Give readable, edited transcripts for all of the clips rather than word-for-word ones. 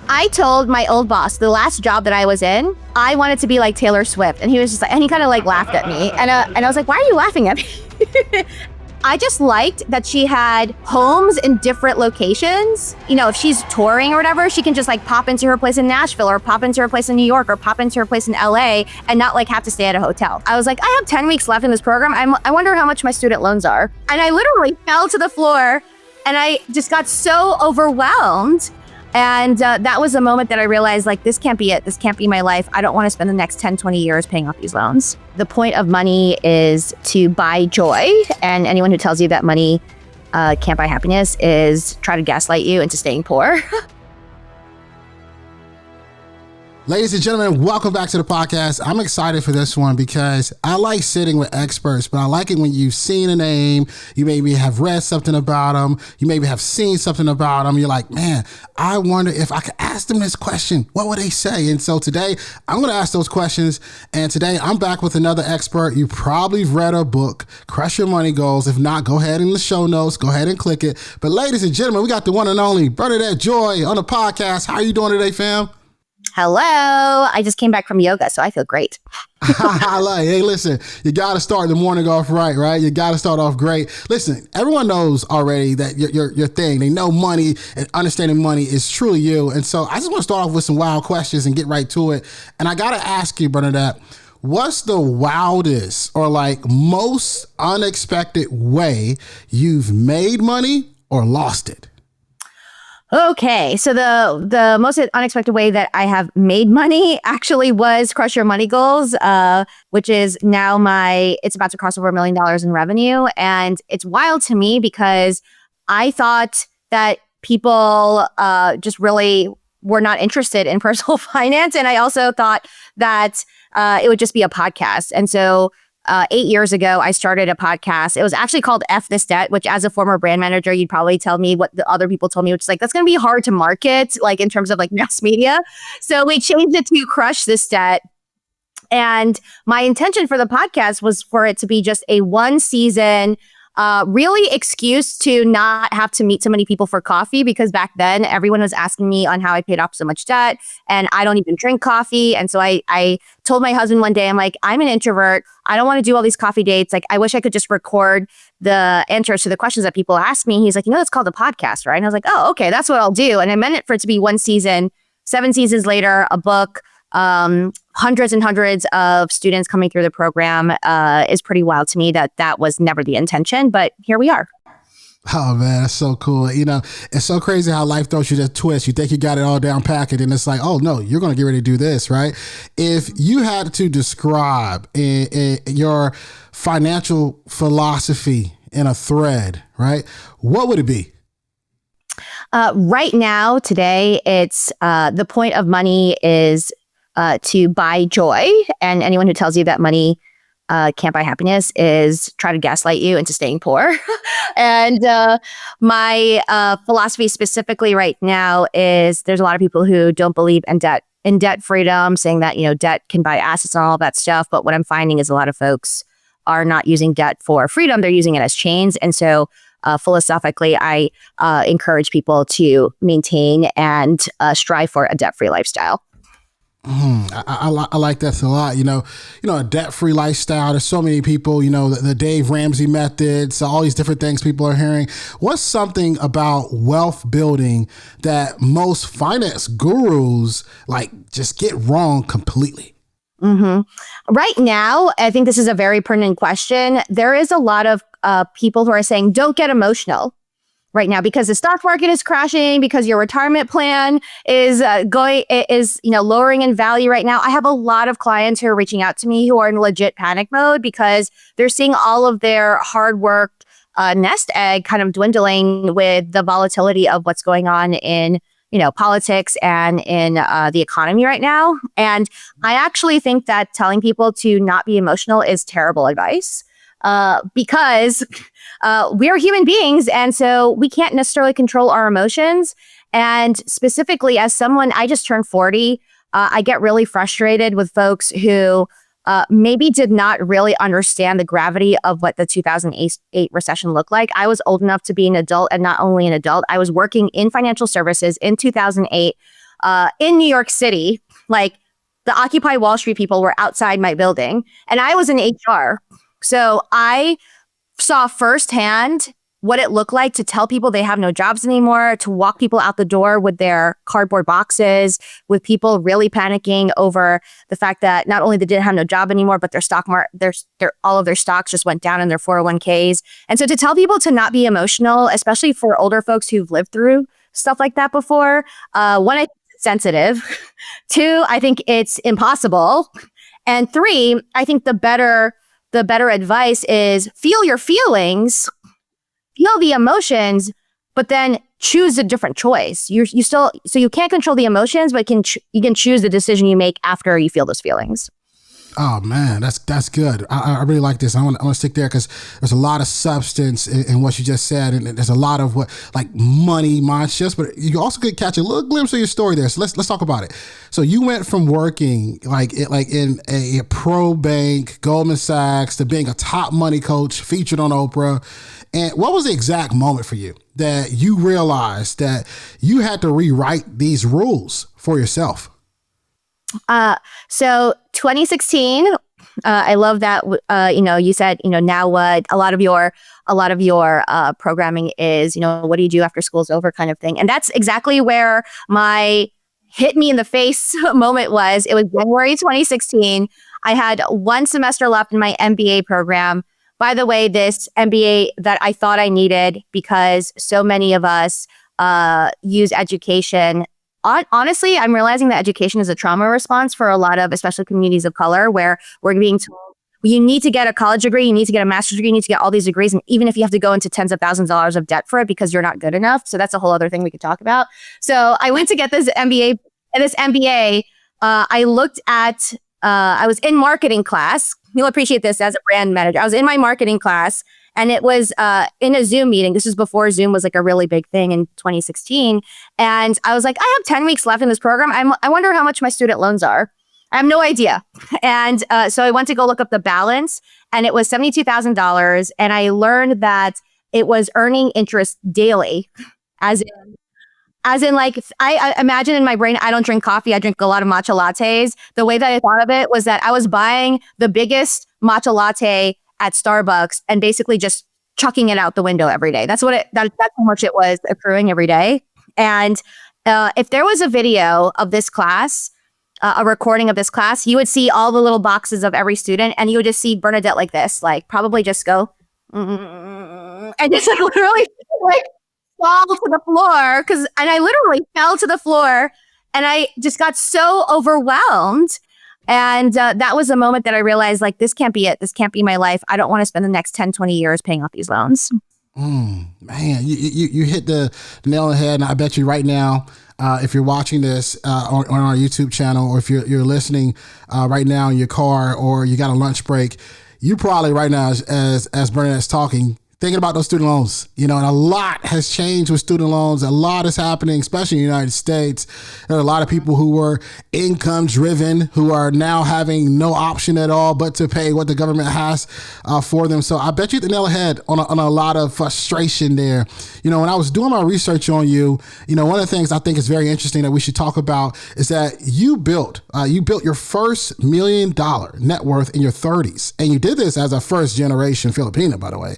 I told my old boss, the last job that I was in, I wanted to be like Taylor Swift. And he was just like, and he kind of like laughed at me. And I was like, why are you laughing at me? I just liked that she had homes in different locations. You know, if she's touring or whatever, she can just like pop into her place in Nashville or pop into her place in New York or pop into her place in LA and not like have to stay at a hotel. I was like, I have 10 weeks left in this program. I wonder how much my student loans are. And I literally fell to the floor and I just got so overwhelmed. And that was the moment that I realized, like, this can't be it. This can't be my life. I don't want to spend the next 10, 20 years paying off these loans. The point of money is to buy joy. And anyone who tells you that money can't buy happiness is try to gaslight you into staying poor. Ladies and gentlemen, welcome back to the podcast. I'm excited for this one because I like sitting with experts, but I like it when you've seen a name, you maybe have read something about them, you maybe have seen something about them. You're like, man, I wonder if I could ask them this question, what would they say? And so today I'm going to ask those questions. And today I'm back with another expert. You probably read her book, Crush Your Money Goals. If not, go ahead in the show notes, go ahead and click it. But ladies and gentlemen, we got the one and only Bernadette Joy on the podcast. How are you doing today, fam? Hello. I just came back from yoga, so I feel great. I like, hey, listen, you got to start the morning off right? You got to start off great. Listen, everyone knows already that your thing. They know money and understanding money is truly you. And so I just want to start off with some wild questions and get right to it. And I got to ask you, Bernadette, what's the wildest or like most unexpected way you've made money or lost it? Okay, so the most unexpected way that I have made money actually was Crush Your Money Goals, which is now it's about to cross over $1 million in revenue. And it's wild to me because I thought that people just really were not interested in personal finance. And I also thought that it would just be a podcast. And so 8 years ago, I started a podcast. It was actually called F This Debt, which as a former brand manager, you'd probably tell me what the other people told me, which is like, that's going to be hard to market, like in terms of like mass media. So we changed it to Crush This Debt. And my intention for the podcast was for it to be just a one season, really excuse to not have to meet so many people for coffee, because back then everyone was asking me on how I paid off so much debt, and I don't even drink coffee. And so I told my husband one day, I'm like, I'm an introvert. I don't want to do all these coffee dates. Like, I wish I could just record the answers to the questions that people ask me. He's like, that's called a podcast, right? And I was like, oh, okay, that's what I'll do. And I meant it for it to be one season. 7 seasons later, a book, hundreds and hundreds of students coming through the program is pretty wild to me that was never the intention, but here we are. Oh man, that's so cool. It's so crazy how life throws you that twist. You think you got it all down packed and it's like, oh no, you're going to get ready to do this, right? If you had to describe your financial philosophy in a thread, right? What would it be? Right now, today, it's the point of money is to buy joy. And anyone who tells you that money can't buy happiness is try to gaslight you into staying poor. And my philosophy specifically right now is there's a lot of people who don't believe in debt freedom, saying that, debt can buy assets and all of that stuff. But what I'm finding is a lot of folks are not using debt for freedom. They're using it as chains. And so philosophically, I encourage people to maintain and strive for a debt-free lifestyle. I like that a lot. A debt-free lifestyle. There's so many people, the Dave Ramsey methods, all these different things people are hearing. What's something about wealth building that most finance gurus just get wrong completely? Right now, I think this is a very pertinent question. There is a lot of people who are saying, don't get emotional right now because the stock market is crashing, because your retirement plan is lowering in value right now. I have a lot of clients who are reaching out to me who are in legit panic mode because they're seeing all of their hard work nest egg kind of dwindling with the volatility of what's going on in politics and in the economy right now. And I actually think that telling people to not be emotional is terrible advice because we're human beings. And so we can't necessarily control our emotions. And specifically as someone, I just turned 40, I get really frustrated with folks who maybe did not really understand the gravity of what the 2008 recession looked like. I was old enough to be an adult, and not only an adult, I was working in financial services in 2008 in New York City, like the Occupy Wall Street people were outside my building, and I was in HR. So I saw firsthand what it looked like to tell people they have no jobs anymore, to walk people out the door with their cardboard boxes, with people really panicking over the fact that not only they didn't have no job anymore, but their stock market, all of their stocks just went down in their 401ks. And so to tell people to not be emotional, especially for older folks who've lived through stuff like that before, one, I think it's sensitive. Two, I think it's impossible. And three, I think the better advice is feel your feelings, feel the emotions, but then choose a different choice. You can't control the emotions, but you can choose the decision you make after you feel those feelings. Oh man, that's good. I really like this. I want to stick there because there's a lot of substance in what you just said, and there's a lot of what like money mind shifts. But you also could catch a little glimpse of your story there. So let's talk about it. So you went from working like in a pro bank, Goldman Sachs, to being a top money coach featured on Oprah. And what was the exact moment for you that you realized that you had to rewrite these rules for yourself? So 2016, I love that, you said, now what a lot of your programming is, what do you do after school's over kind of thing. And that's exactly where my hit me in the face moment was. It was January 2016. I had one semester left in my MBA program. By the way, this MBA that I thought I needed because so many of us use education. Honestly, I'm realizing that education is a trauma response for a lot of, especially communities of color, where we're being told, you need to get a college degree, you need to get a master's degree, you need to get all these degrees. And even if you have to go into tens of thousands of dollars of debt for it because you're not good enough. So that's a whole other thing we could talk about. So I went to get this MBA. And this MBA, I looked at, I was in marketing class. You'll appreciate this as a brand manager. I was in my marketing class. And it was in a Zoom meeting. This was before Zoom was like a really big thing in 2016. And I was like, I have 10 weeks left in this program. I wonder how much my student loans are. I have no idea. And so I went to go look up the balance, and it was $72,000. And I learned that it was earning interest daily, as in like, I imagine in my brain, I don't drink coffee. I drink a lot of matcha lattes. The way that I thought of it was that I was buying the biggest matcha latte at Starbucks and basically just chucking it out the window every day. That's how much it was accruing every day. And if there was a video of this class, a recording of this class, you would see all the little boxes of every student, and you would just see Bernadette like this, like probably just go, and just like literally like fall to the floor. And I literally fell to the floor, and I just got so overwhelmed. And that was a moment that I realized, like, this can't be it. This can't be my life. I don't want to spend the next 10, 20 years paying off these loans. Man, you hit the nail on the head. And I bet you right now, if you're watching this on our YouTube channel, or if you're listening right now in your car, or you got a lunch break, you probably right now, as Bernadette's talking, thinking about those student loans, and a lot has changed with student loans. A lot is happening, especially in the United States. There are a lot of people who were income driven who are now having no option at all but to pay what the government has for them. So I bet you hit the nail ahead on a lot of frustration there. When I was doing my research on you, one of the things I think is very interesting that we should talk about is that you built your first $1 million net worth in your 30s. And you did this as a first generation Filipino, by the way.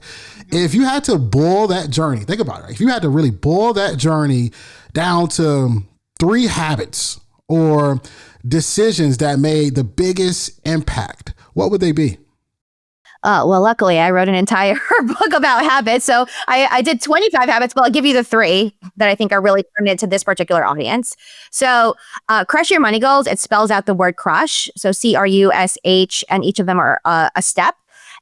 If you had to boil that journey, think about it. If you had to really boil that journey down to 3 habits or decisions that made the biggest impact, what would they be? Well, luckily, I wrote an entire book about habits. So I did 25 habits, but I'll give you the 3 that I think are really pertinent to this particular audience. So crush your money goals. It spells out the word crush. So CRUSH, and each of them are a step.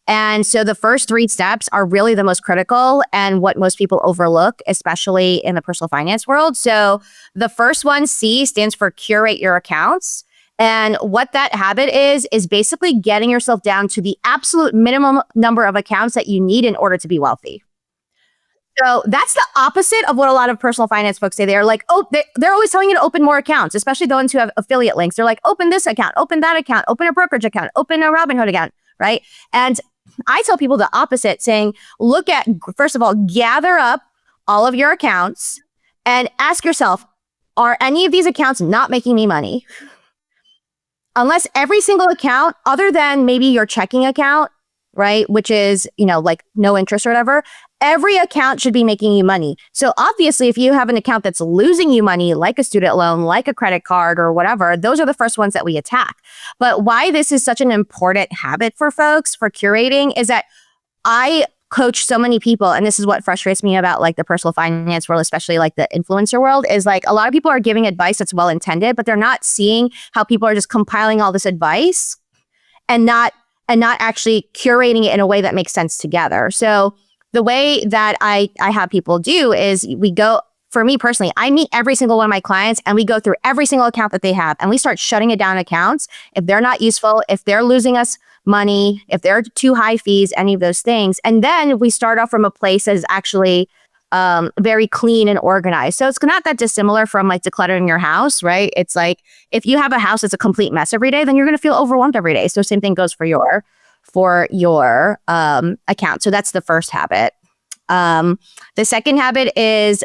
And so the first 3 steps are really the most critical and what most people overlook, especially in the personal finance world. So the first one, C, stands for curate your accounts. And what that habit is basically getting yourself down to the absolute minimum number of accounts that you need in order to be wealthy. So that's the opposite of what a lot of personal finance folks say. They're like, they're always telling you to open more accounts, especially the ones who have affiliate links. They're like, open this account, open that account, open a brokerage account, open a Robinhood account, right? And I tell people the opposite, saying, first of all, gather up all of your accounts and ask yourself, are any of these accounts not making me money? Unless every single account, other than maybe your checking account, right, which is, like no interest or whatever, every account should be making you money. So obviously, if you have an account that's losing you money, like a student loan, like a credit card or whatever, those are the first ones that we attack. But why this is such an important habit for folks for curating is that I coach so many people, and this is what frustrates me about like the personal finance world, especially like the influencer world, is like a lot of people are giving advice that's well intended, but they're not seeing how people are just compiling all this advice and not actually curating it in a way that makes sense together. So the way that I have people do is we go, for me personally, I meet every single one of my clients and we go through every single account that they have and we start shutting it down accounts. If they're not useful, if they're losing us money, if they're too high fees, any of those things. And then we start off from a place that is actually very clean and organized. So it's not that dissimilar from like decluttering your house, right? It's like if you have a house that's a complete mess every day, then you're going to feel overwhelmed every day. So same thing goes for your account. So that's the first habit. The second habit is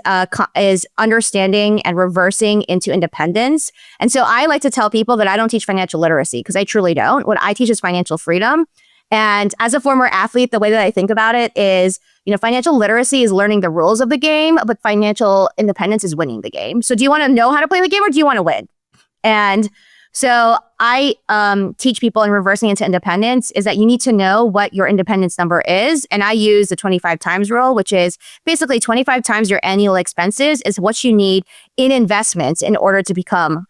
understanding and reversing into independence. And so I like to tell people that I don't teach financial literacy because I truly don't. What I teach is financial freedom. And as a former athlete, the way that I think about it is, financial literacy is learning the rules of the game, but financial independence is winning the game. So do you want to know how to play the game or do you want to win? And so I teach people in reversing into independence is that you need to know what your independence number is. And I use the 25 times rule, which is basically 25 times your annual expenses is what you need in investments in order to become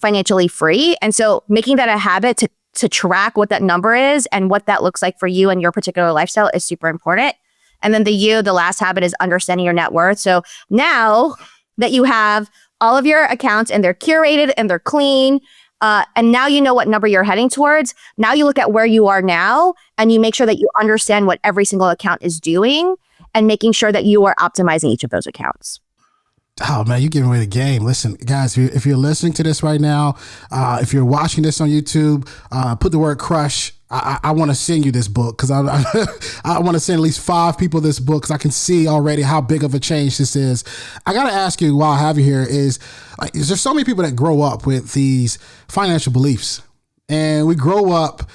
financially free. And so making that a habit to track what that number is and what that looks like for you and your particular lifestyle is super important. And then the last habit is understanding your net worth. So now that you have all of your accounts and they're curated and they're clean, and now you know what number you're heading towards, now you look at where you are now and you make sure that you understand what every single account is doing and making sure that you are optimizing each of those accounts. Oh man, you're giving away the game. Listen, guys, if you're listening to this right now, if you're watching this on YouTube, put the word crush. I want to send you this book because I want to send at least 5 people this book because I can see already how big of a change this is. I got to ask you while I have you here is there so many people that grow up with these financial beliefs and we grow up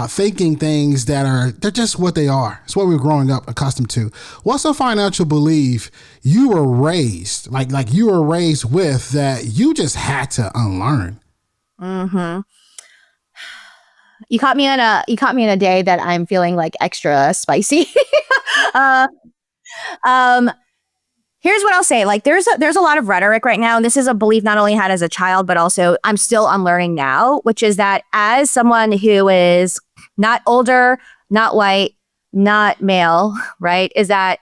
thinking things they're just what they are. It's what we're growing up accustomed to. What's a financial belief you were raised like you were raised with that you just had to unlearn? Mm-hmm. You caught me in a day that I'm feeling like extra spicy. Here's what I'll say. Like there's a lot of rhetoric right now. And this is a belief not only had as a child, but also I'm still unlearning now, which is that as someone who is not older, not white, not male, right? Is that,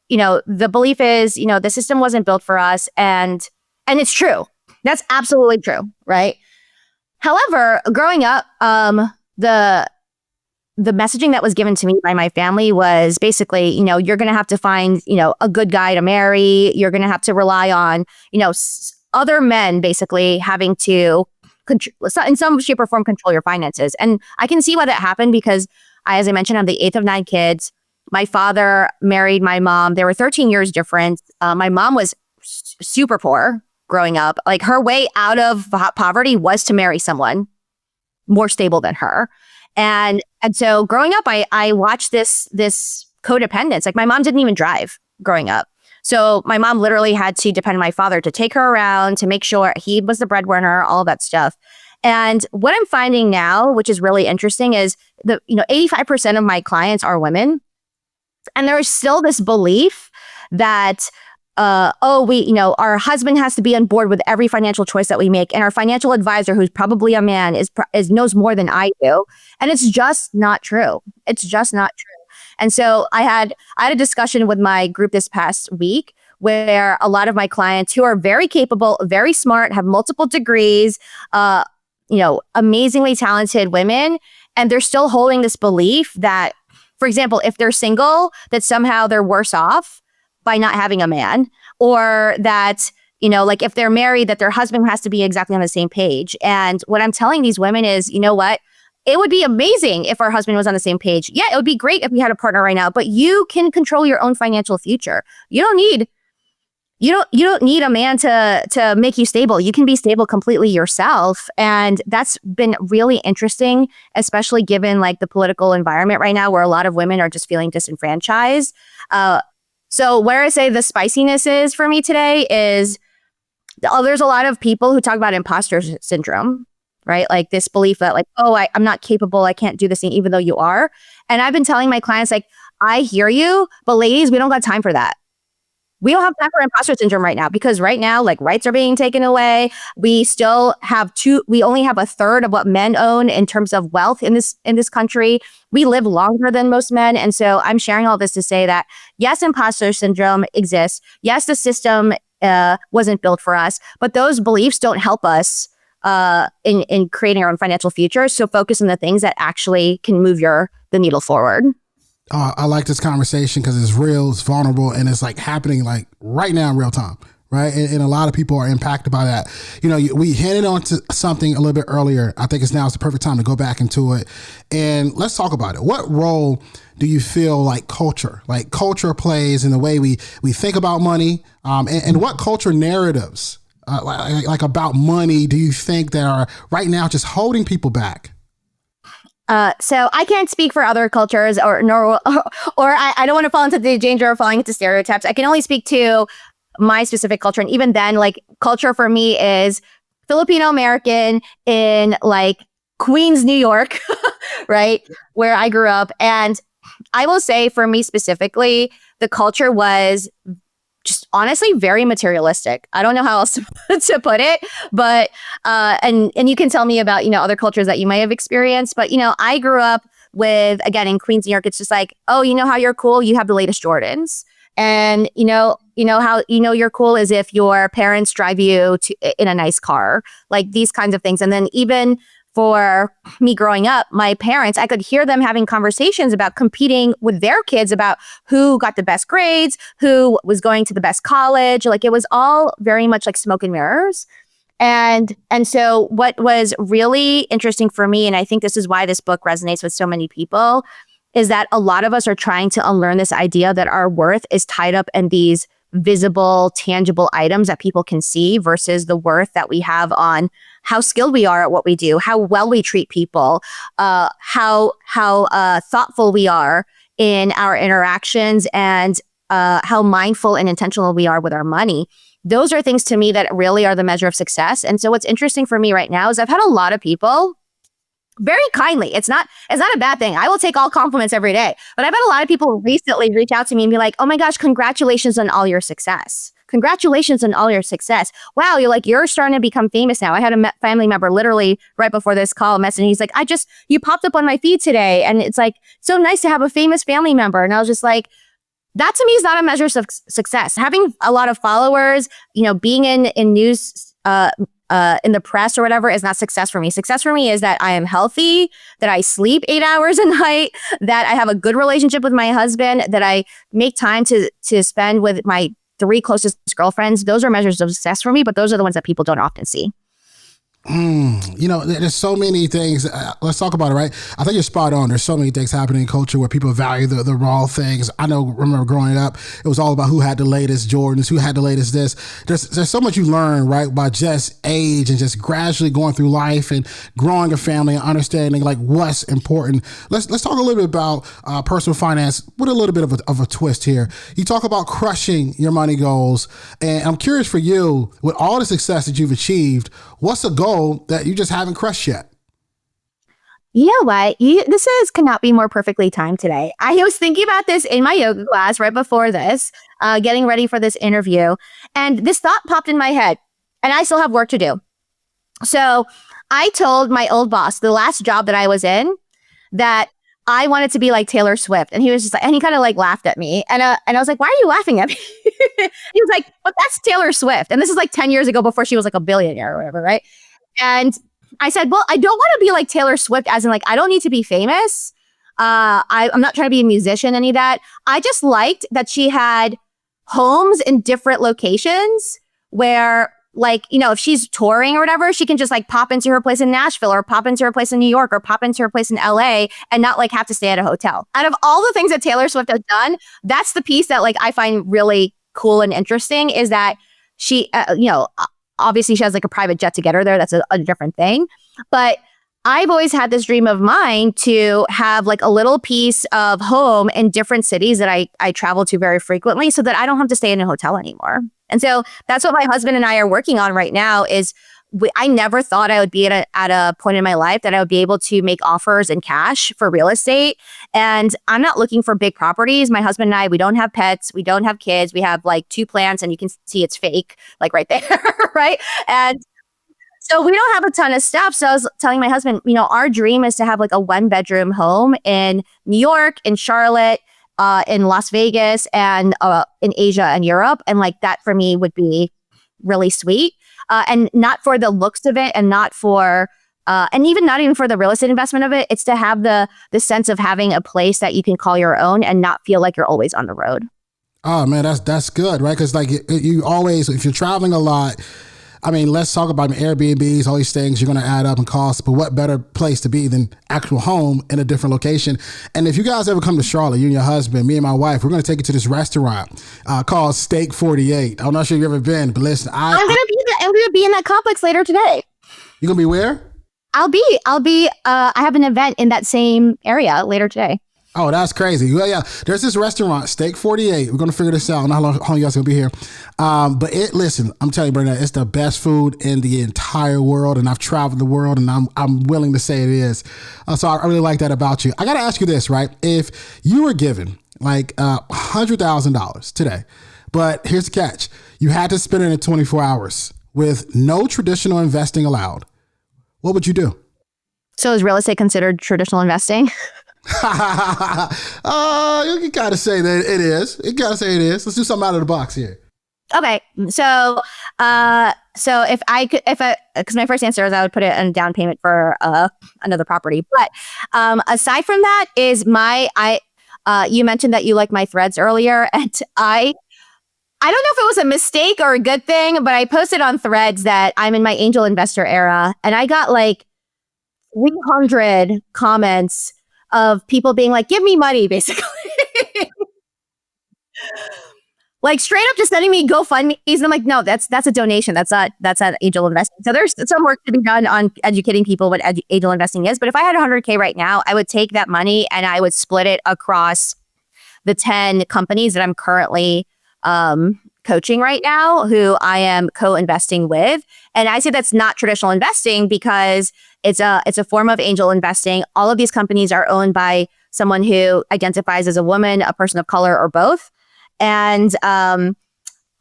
the belief is, the system wasn't built for us. And it's true. That's absolutely true. Right. However, growing up, the messaging that was given to me by my family was basically, you're going to have to find, a good guy to marry. You're going to have to rely on, other men basically having to in some shape or form control your finances. And I can see why that happened because as I mentioned, I'm the 8th of 9 kids. My father married my mom. There were 13 years difference. My mom was super poor growing up. Like her way out of poverty was to marry someone more stable than her. And so growing up, I watched this codependence. Like my mom didn't even drive growing up. So my mom literally had to depend on my father to take her around, to make sure he was the breadwinner, all that stuff. And what I'm finding now, which is really interesting, is that 85% of my clients are women. And there is still this belief that our husband has to be on board with every financial choice that we make. And our financial advisor, who's probably a man, knows more than I do. And it's just not true. It's just not true. And so I had a discussion with my group this past week where a lot of my clients who are very capable, very smart, have multiple degrees, amazingly talented women, and they're still holding this belief that, for example, if they're single, that somehow they're worse off by not having a man, or that, like if they're married, that their husband has to be exactly on the same page. And what I'm telling these women is, you know what? It would be amazing if our husband was on the same page. Yeah, it would be great if we had a partner right now, but you can control your own financial future. You don't need you don't need a man to make you stable. You can be stable completely yourself. And that's been really interesting, especially given like the political environment right now where a lot of women are just feeling disenfranchised. So where I say the spiciness is for me today is there's a lot of people who talk about imposter syndrome, right? Like this belief that like, oh, I'm not capable. I can't do this thing, even though you are. And I've been telling my clients like, I hear you, but ladies, we don't got time for that. We don't have time for imposter syndrome right now because right now, like rights are being taken away. We only have a third of what men own in terms of wealth in this country. We live longer than most men. And so I'm sharing all this to say that yes, imposter syndrome exists. Yes, the system wasn't built for us, but those beliefs don't help us in creating our own financial future. So focus on the things that actually can move the needle forward. I like this conversation because it's real, it's vulnerable, and it's like happening like right now in real time, right? And a lot of people are impacted by that. You know, we hinted on to something a little bit earlier. I think it's the perfect time to go back into it. And let's talk about it. What role do you feel like culture plays in the way we think about money? And what culture narratives like about money do you think that are right now just holding people back? So I can't speak for other cultures or I don't want to fall into the danger of falling into stereotypes. I can only speak to my specific culture. And even then, like culture for me is Filipino American in like Queens, New York, right? Where I grew up. And I will say for me specifically, the culture was just honestly very materialistic. I don't know how else to put it, but and you can tell me about, other cultures that you might have experienced, but I grew up with, again, in Queens, New York, it's just like, oh, you know how you're cool? You have the latest Jordans. And how you're cool is if your parents drive you in a nice car, like these kinds of things. And then even for me growing up, my parents, I could hear them having conversations about competing with their kids about who got the best grades, who was going to the best college. Like it was all very much like smoke and mirrors. And so what was really interesting for me, and I think this is why this book resonates with so many people, is that a lot of us are trying to unlearn this idea that our worth is tied up in these visible, tangible items that people can see versus the worth that we have on how skilled we are at what we do, how well we treat people, how thoughtful we are in our interactions, and how mindful and intentional we are with our money. Those are things to me that really are the measure of success. And so what's interesting for me right now is I've had a lot of people very kindly. It's not a bad thing. I will take all compliments every day. But I've had a lot of people recently reach out to me and be like, oh my gosh, congratulations on all your success. Congratulations on all your success. Wow, you're starting to become famous now. I had a family member literally right before this call message. He's like, you popped up on my feed today. And it's like, so nice to have a famous family member. And I was just like, that to me is not a measure of success. Having a lot of followers, being in news, in the press or whatever is not success for me. Success for me is that I am healthy, that I sleep 8 hours a night, that I have a good relationship with my husband, that I make time to spend with my 3 closest girlfriends. Those are measures of success for me, but those are the ones that people don't often see. There's so many things. Let's talk about it, right? I think you're spot on. There's so many things happening in culture where people value the raw things. Remember growing up, it was all about who had the latest Jordans, who had the latest this. There's so much you learn, right, by just age and just gradually going through life and growing a family and understanding like what's important. Let's talk a little bit about personal finance with a little bit of a twist here. You talk about crushing your money goals, and I'm curious for you, with all the success that you've achieved, what's a goal that you just haven't crushed yet? You know what? Cannot be more perfectly timed today. I was thinking about this in my yoga class right before this, getting ready for this interview. And this thought popped in my head, and I still have work to do. So I told my old boss, the last job that I was in, that I wanted to be like Taylor Swift. And he was just like, and he kind of like laughed at me. And I was like, why are you laughing at me? He was like, but that's Taylor Swift. And this is like 10 years ago before she was like a billionaire or whatever, right? And I said, well, I don't want to be like Taylor Swift, as in like, I don't need to be famous. I'm not trying to be a musician, any of that. I just liked that she had homes in different locations where, like, if she's touring or whatever, she can just like pop into her place in Nashville or pop into her place in New York or pop into her place in LA and not like have to stay at a hotel. Out of all the things that Taylor Swift has done, that's the piece that like I find really cool and interesting is that she, obviously she has like a private jet to get her there. That's a different thing. But I've always had this dream of mine to have like a little piece of home in different cities that I travel to very frequently so that I don't have to stay in a hotel anymore. And so that's what my husband and I are working on right now is I never thought I would be at a point in my life that I would be able to make offers in cash for real estate. And I'm not looking for big properties. My husband and I, we don't have pets. We don't have kids. We have like 2 plants and you can see it's fake, like right there, right? And so we don't have a ton of stuff. So I was telling my husband, our dream is to have like a 1-bedroom home in New York, in Charlotte, in Las Vegas, and in Asia and Europe. And like that for me would be really sweet. And not for the looks of it and not for, and not even for the real estate investment of it. It's to have the sense of having a place that you can call your own and not feel like you're always on the road. Oh man, that's good, right? Because like you always, if you're traveling a lot, I mean, let's talk about Airbnbs, all these things you're going to add up in cost, but what better place to be than actual home in a different location? And if you guys ever come to Charlotte, you and your husband, me and my wife, we're going to take you to this restaurant called Steak 48. I'm not sure you've ever been, but listen, I'm going to be in that complex later today. You're going to be where? I'll be, I have an event in that same area later today. Oh, that's crazy. Well, yeah, there's this restaurant, Steak 48. We're going to figure this out. I don't know how long you guys going to be here. But listen, I'm telling you, Bernadette, it's the best food in the entire world. And I've traveled the world and I'm willing to say it is. So I really like that about you. I got to ask you this, right? If you were given like $100,000 today, but here's the catch. You had to spend it in 24 hours with no traditional investing allowed. What would you do? So is real estate considered traditional investing? You gotta say that it is. You gotta say it is. Let's do something out of the box here. Okay, so if because my first answer is I would put it in down payment for another property. But aside from that, you mentioned that you like my threads earlier, and I don't know if it was a mistake or a good thing, but I posted on Threads that I'm in my angel investor era, and I got like 300 comments of people being like, give me money, basically. Like straight up just sending me GoFundMe's. And I'm like, no, that's a donation. That's not angel investing. So there's some work to be done on educating people what angel investing is. But if I had 100K right now, I would take that money and I would split it across the 10 companies that I'm currently coaching right now, who I am co-investing with. And I say that's not traditional investing because it's a form of angel investing. All of these companies are owned by someone who identifies as a woman, a person of color, or both. And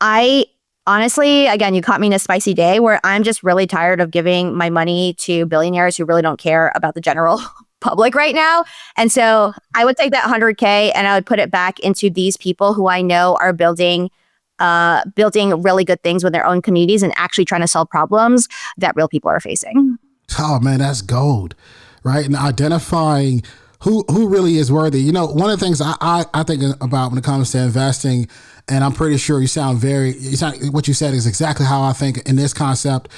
I honestly, again, you caught me in a spicy day where I'm just really tired of giving my money to billionaires who really don't care about the general public right now. And so I would take that 100K and I would put it back into these people who I know are building really good things with their own communities and actually trying to solve problems that real people are facing. Oh man, that's gold, right? And identifying who really is worthy. One of the things I think about when it comes to investing, and I'm pretty sure what you said is exactly how I think in this concept.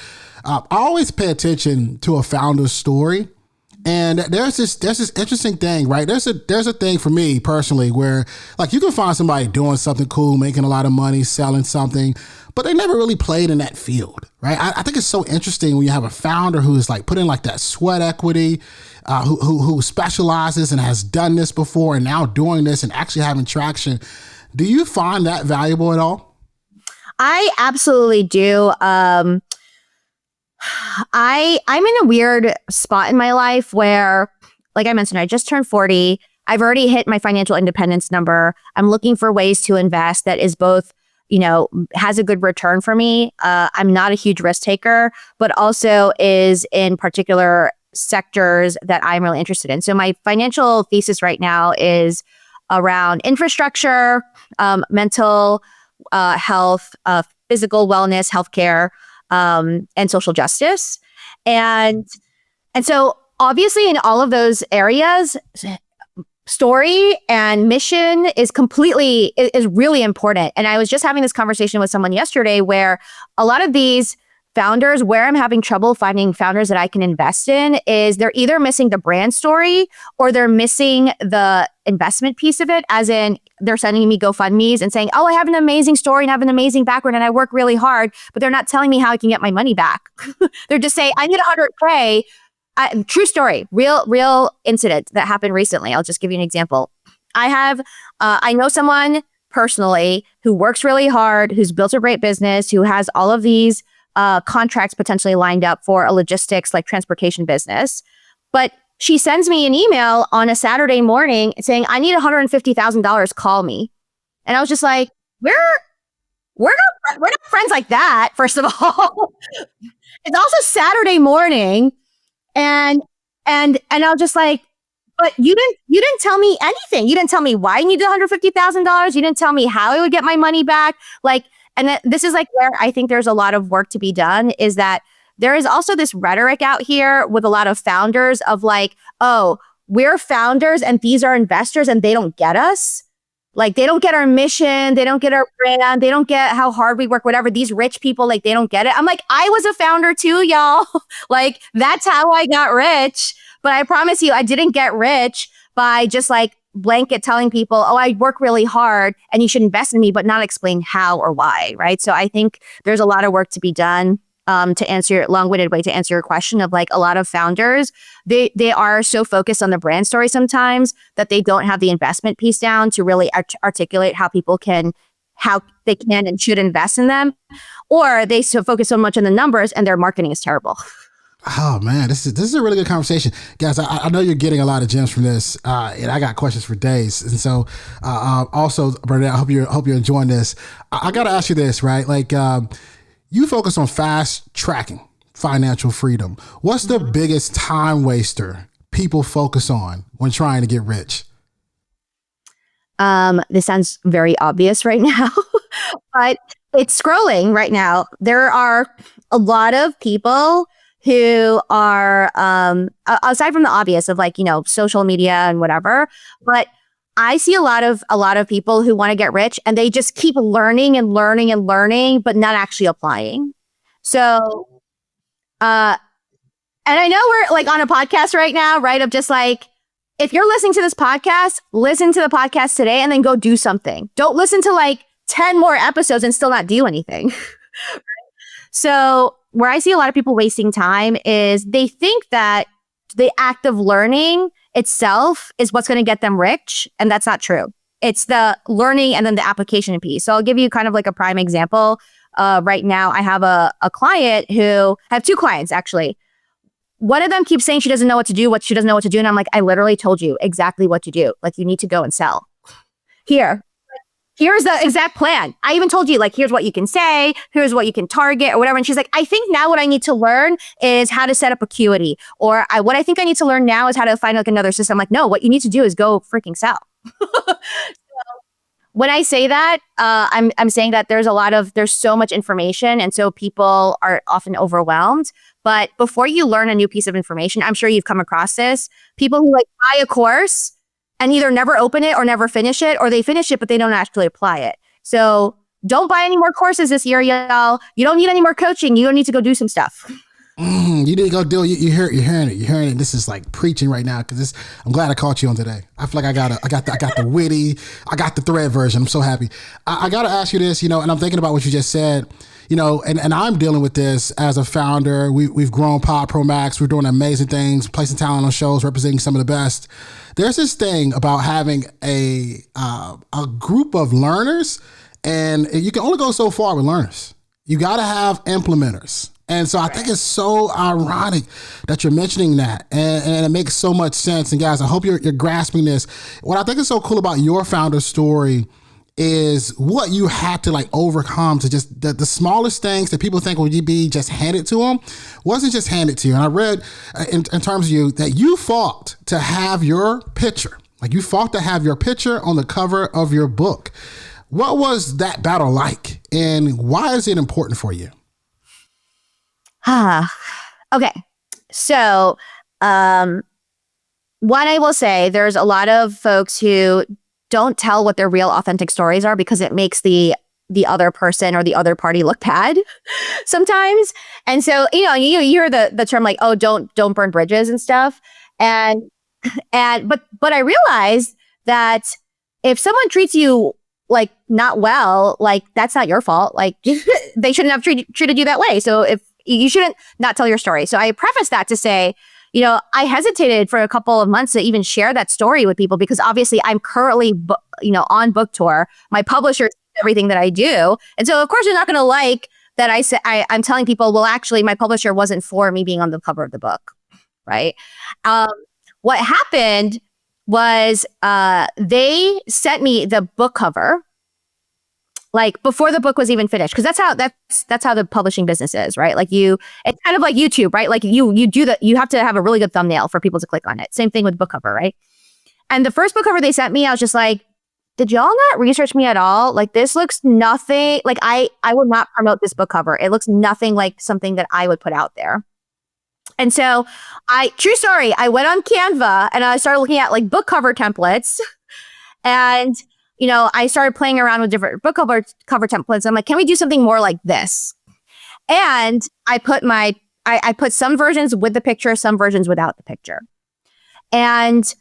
I always pay attention to a founder's story. And there's this interesting thing, right? There's a thing for me personally where like you can find somebody doing something cool, making a lot of money, selling something, but they never really played in that field, right? I think it's so interesting when you have a founder who's like put in like that sweat equity, who specializes and has done this before and now doing this and actually having traction. Do you find that valuable at all? I absolutely do. I'm in a weird spot in my life where, like I mentioned, I just turned 40. I've already hit my financial independence number. I'm looking for ways to invest that is both, has a good return for me. I'm not a huge risk taker, but also is in particular sectors that I'm really interested in. So my financial thesis right now is around infrastructure, mental health, physical wellness, healthcare, and social justice. And so obviously in all of those areas, story and mission is really important. And I was just having this conversation with someone yesterday where a lot of these founders, where I'm having trouble finding founders that I can invest in is they're either missing the brand story or they're missing the investment piece of it, as in they're sending me GoFundMes and saying, oh, I have an amazing story and I have an amazing background and I work really hard, but they're not telling me how I can get my money back. They're just saying, I need 100K. True story, real incident that happened recently. I'll just give you an example. I know someone personally who works really hard, who's built a great business, who has all of these contracts potentially lined up for a logistics, like transportation business. But she sends me an email on a Saturday morning saying, I need $150,000, call me. And I was just like, we're not friends like that, first of all. It's also Saturday morning. And I was just like, but you didn't tell me anything. You didn't tell me why you needed $150,000. You didn't tell me how I would get my money back. Like, and this is like where I think there's a lot of work to be done, is that there is also this rhetoric out here with a lot of founders of like, oh, we're founders and these are investors and they don't get us. Like, they don't get our mission. They don't get our brand. They don't get how hard we work, whatever. These rich people, like, they don't get it. I'm like, I was a founder too, y'all. Like, that's how I got rich. But I promise you, I didn't get rich by just like blanket telling people, oh, I work really hard and you should invest in me, but not explain how or why, right? So I think there's a lot of work to be done to answer your long-winded way to answer your question of like a lot of founders, they are so focused on the brand story sometimes that they don't have the investment piece down to really articulate how they can and should invest in them, or they so focus so much on the numbers and their marketing is terrible. Oh man, this is a really good conversation, guys. I know you're getting a lot of gems from this, and I got questions for days. And so, also, Bernadette, I hope you're enjoying this. I got to ask you this, right? Like, you focus on fast tracking financial freedom. What's the biggest time waster people focus on when trying to get rich? This sounds very obvious right now, but it's scrolling right now. There are a lot of people who are, aside from the obvious of like, social media and whatever, but I see a lot of people who want to get rich and they just keep learning and learning and learning, but not actually applying. So, and I know we're like on a podcast right now, right? Of just like, if you're listening to this podcast, listen to the podcast today and then go do something. Don't listen to like 10 more episodes and still not do anything. So where I see a lot of people wasting time is they think that the act of learning itself is what's going to get them rich. And that's not true. It's the learning and then the application piece. So I'll give you kind of like a prime example. Right now, I have a client I have two clients actually. One of them keeps saying she doesn't know what to do, And I'm like, I literally told you exactly what to do. Like, you need to go and sell. Here's the exact plan. I even told you, like, here's what you can say, here's what you can target or whatever. And she's like, I think now what I need to learn is how to set up Acuity. Or what I think I need to learn now is how to find like another system. I'm like, no, what you need to do is go freaking sell. So when I say that, I'm saying that there's so much information. And so people are often overwhelmed. But before you learn a new piece of information, I'm sure you've come across this, people who like buy a course and either never open it or never finish it, or they finish it, but they don't actually apply it. So don't buy any more courses this year, y'all. You don't need any more coaching. You don't need to go do some stuff. You need to go do it. You're hearing it. This is like preaching right now because I'm glad I caught you on today. I feel like I got the witty, I got the thread version. I'm so happy. I got to ask you this, and I'm thinking about what you just said, and I'm dealing with this as a founder. We've grown Pod Pro Max. We're doing amazing things, placing talent on shows, representing some of the best. There's this thing about having a group of learners, and you can only go so far with learners. You got to have implementers. And so I think it's so ironic that you're mentioning that, and it makes so much sense. And guys, I hope you're grasping this. What I think is so cool about your founder story is what you had to like overcome to just the smallest things that people think would be just handed to them wasn't just handed to you. And I read in terms of you that you fought to have your picture, on the cover of your book. What was that battle like, and why is it important for you? Okay. So, one, I will say there's a lot of folks who don't tell what their real authentic stories are because it makes the the other person or the other party look bad sometimes. And so, you hear the term like, oh, don't burn bridges and stuff. But I realized that if someone treats you like not well, like that's not your fault. Like they shouldn't have treated you that way. So if you shouldn't not tell your story. So I preface that to say, I hesitated for a couple of months to even share that story with people because obviously I'm currently, on book tour. My publisher sees everything that I do. And so of course you're not going to like that I say, I'm telling people, well, actually my publisher wasn't for me being on the cover of the book. Right. What happened was they sent me the book cover like before the book was even finished, because that's how the publishing business is, right? Like it's kind of like YouTube, right? Like you have to have a really good thumbnail for people to click on it. Same thing with book cover, right? And the first book cover they sent me, I was just like, did y'all not research me at all? Like this looks nothing like I would not promote this book cover. It looks nothing like something that I would put out there. And so true story, I went on Canva and I started looking at like book cover templates and I started playing around with different book cover templates. I'm like, can we do something more like this? And I put some versions with the picture, some versions without the picture. And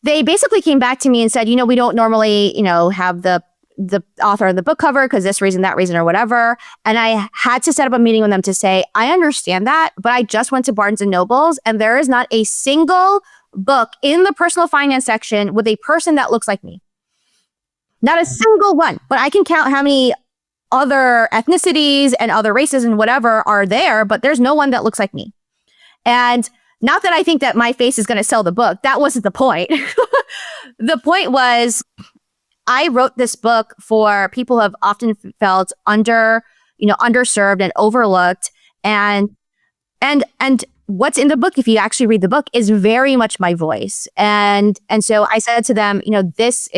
they basically came back to me and said, we don't normally, have the author of the book cover because this reason, that reason, or whatever. And I had to set up a meeting with them to say, I understand that, but I just went to Barnes and Nobles and there is not a single book in the personal finance section with a person that looks like me. Not a single one, but I can count how many other ethnicities and other races and whatever are there, but there's no one that looks like me. And not that I think that my face is going to sell the book. That wasn't the point. The point was I wrote this book for people who have often felt underserved and overlooked. And what's in the book, if you actually read the book, is very much my voice. And so I said to them, this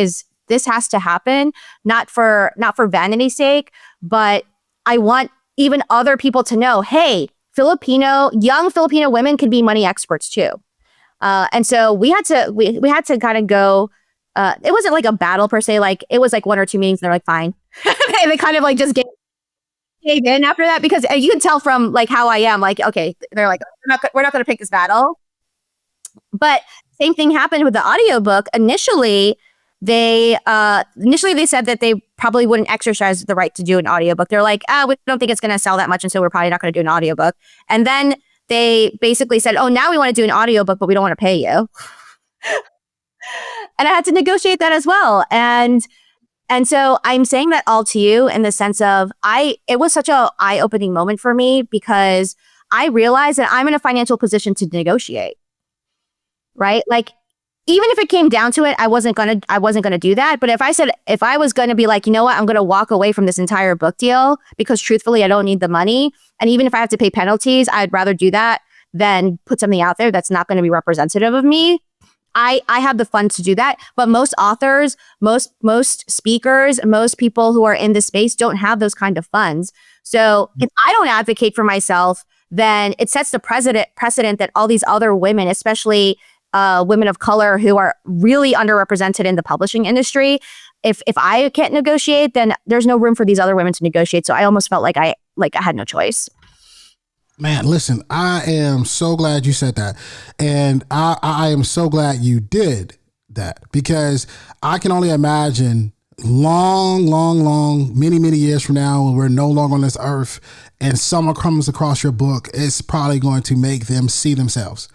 has to happen, not for vanity's sake, but I want even other people to know, hey, young Filipino women can be money experts too. And so we had to kind of go, it wasn't like a battle per se, like it was like 1 or 2 meetings and they're like, fine. And they kind of like just gave in after that because you can tell from like how I am, like, okay, they're like, we're not going to pick this battle. But same thing happened with the audiobook. Initially, they said that they probably wouldn't exercise the right to do an audiobook. They're like, we don't think it's going to sell that much, and so we're probably not going to do an audiobook. And then they basically said, oh, now we want to do an audiobook, but we don't want to pay you. And I had to negotiate that as well. And so I'm saying that all to you in the sense of it was such a eye-opening moment for me because I realized that I'm in a financial position to negotiate, right? Like, even if it came down to it, I wasn't gonna do that. But if I was gonna be like, you know what, I'm gonna walk away from this entire book deal because truthfully, I don't need the money. And even if I have to pay penalties, I'd rather do that than put something out there that's not going to be representative of me. I have the funds to do that. But most authors, most speakers, most people who are in this space don't have those kind of funds. So if I don't advocate for myself, then it sets the precedent that all these other women, especially women of color who are really underrepresented in the publishing industry. If I can't negotiate, then there's no room for these other women to negotiate. So I almost felt like I had no choice. Man, listen, I am so glad you said that. And I am so glad you did that because I can only imagine long, many years from now when we're no longer on this earth and someone comes across your book, it's probably going to make them see themselves.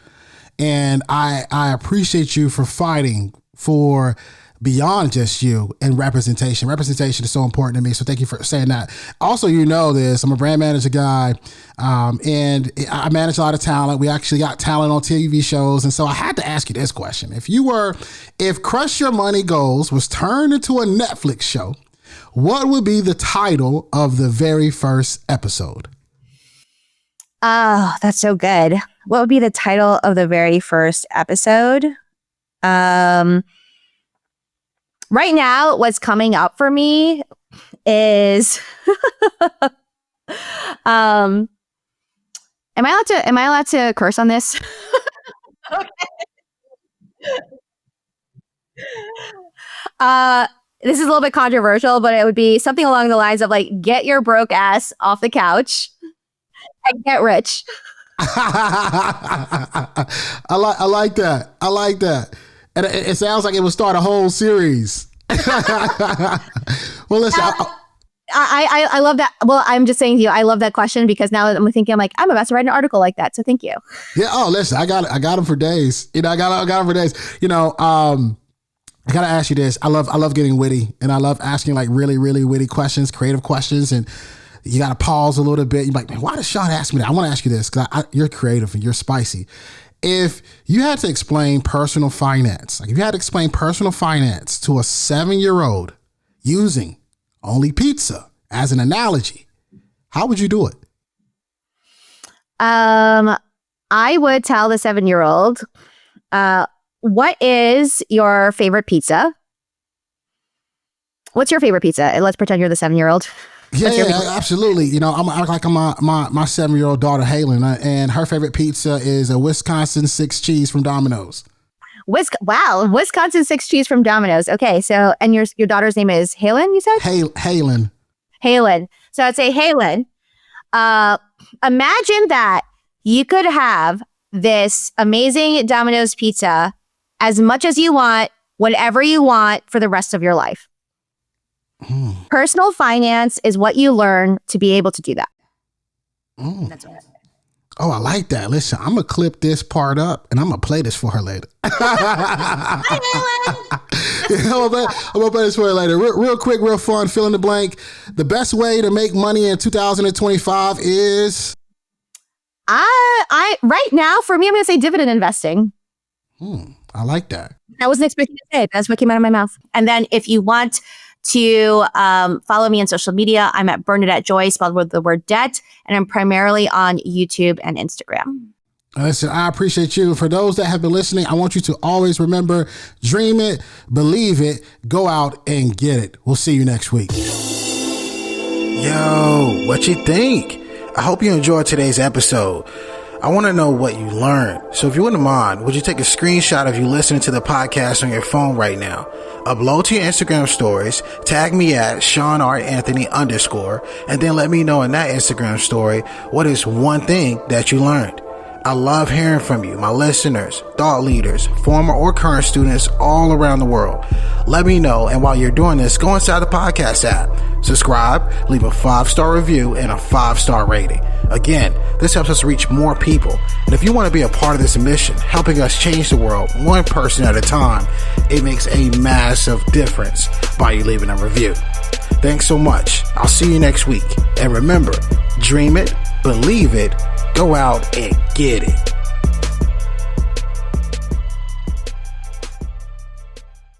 And I appreciate you for fighting for beyond just you and representation. Representation is so important to me. So thank you for saying that. Also, this, I'm a brand manager guy, and I manage a lot of talent. We actually got talent on TV shows. And so I had to ask you this question. If Crush Your Money Goals was turned into a Netflix show, what would be the title of the very first episode? Oh, that's so good. What would be the title of the very first episode? Right now, what's coming up for me is, am I allowed to curse on this? Okay. this is a little bit controversial, but it would be something along the lines of like, get your broke ass off the couch and get rich. I like that. I like that. And it sounds like it would start a whole series. Well, listen. I love that. Well, I'm just saying to you, I love that question because now I'm thinking, I'm like, I'm about to write an article like that. So thank you. Yeah. Oh, listen, I got them for days. You know, I got them for days. You know, I gotta ask you this. I love getting witty, and I love asking like really, really witty questions, creative questions, and you gotta pause a little bit. You're like, man, why does Shawn ask me that? I want to ask you this because you're creative and you're spicy. If you had to explain personal finance, like if you had to explain personal finance to a 7-year-old using only pizza as an analogy, how would you do it? I would tell the 7-year-old, what is your favorite pizza? What's your favorite pizza? Let's pretend you're the 7-year-old. Yeah, absolutely. You know, I'm like my 7-year-old daughter, Halen, and her favorite pizza is a Wisconsin 6 cheese from Domino's. Wow, Wisconsin 6 cheese from Domino's. Okay, so, and your daughter's name is Halen, you said? Halen. So I'd say, Halen, imagine that you could have this amazing Domino's pizza as much as you want, whenever you want for the rest of your life. Personal finance is what you learn to be able to do that. That's what I say. Oh, I like that. Listen, I'm going to clip this part up and I'm going to play this for her later. I'm going to play this for her later. Real quick, real fun, fill in the blank. The best way to make money in 2025 is? I right now, for me, I'm going to say dividend investing. I like that. I wasn't expecting to say it. That's what came out of my mouth. And then if you want to follow me on social media, I'm at Bernadette Joy, spelled with the word debt, and I'm primarily on YouTube and Instagram. Listen, I appreciate you. For those that have been listening, I want you to always remember, dream it, believe it, go out and get it. We'll see you next week. Yo, what you think? I hope you enjoyed today's episode. I want to know what you learned. So if you wouldn't mind, would you take a screenshot of you listening to the podcast on your phone right now? Upload to your Instagram stories, tag me at Shawn Anthony _, and then let me know in that Instagram story what is one thing that you learned. I love hearing from you, my listeners, thought leaders, former or current students all around the world. Let me know, and while you're doing this, go inside the podcast app, subscribe, leave a 5-star review and a 5-star rating. Again, this helps us reach more people. And if you want to be a part of this mission, helping us change the world one person at a time, it makes a massive difference by you leaving a review. Thanks so much. I'll see you next week. And remember, dream it, believe it, go out and get it.